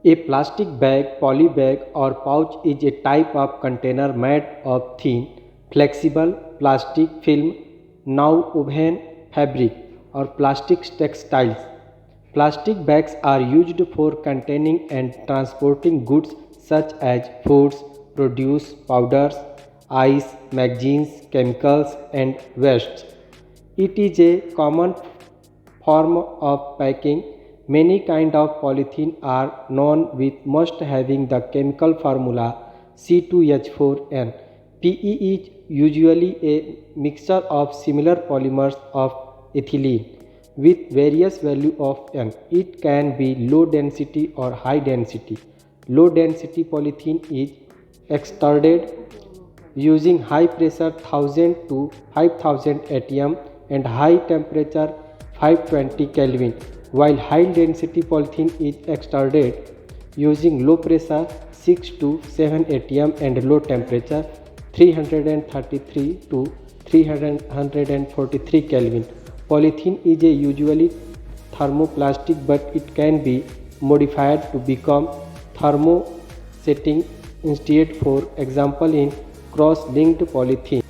A plastic bag, poly bag, or pouch is a type of container made of thin, flexible plastic film, non-woven fabric, or plastic textiles. Plastic bags are used for containing and transporting goods such as foods, produce, powders, ice, magazines, chemicals, and wastes. It is a common form of packing. Many kinds of polythene are known with most having the chemical formula C2H4N. PE is usually a mixture of similar polymers of ethylene with various value of N. It can be low density or high density. Low density polythene is extruded using high pressure 1000 to 5000 atm and high temperature 520 Kelvin, while high density polythene is extruded using low pressure 6 to 7 atm and low temperature 333 to 343 Kelvin. Polythene is a usually thermoplastic, but it can be modified to become thermosetting instead, for example in cross-linked polythene.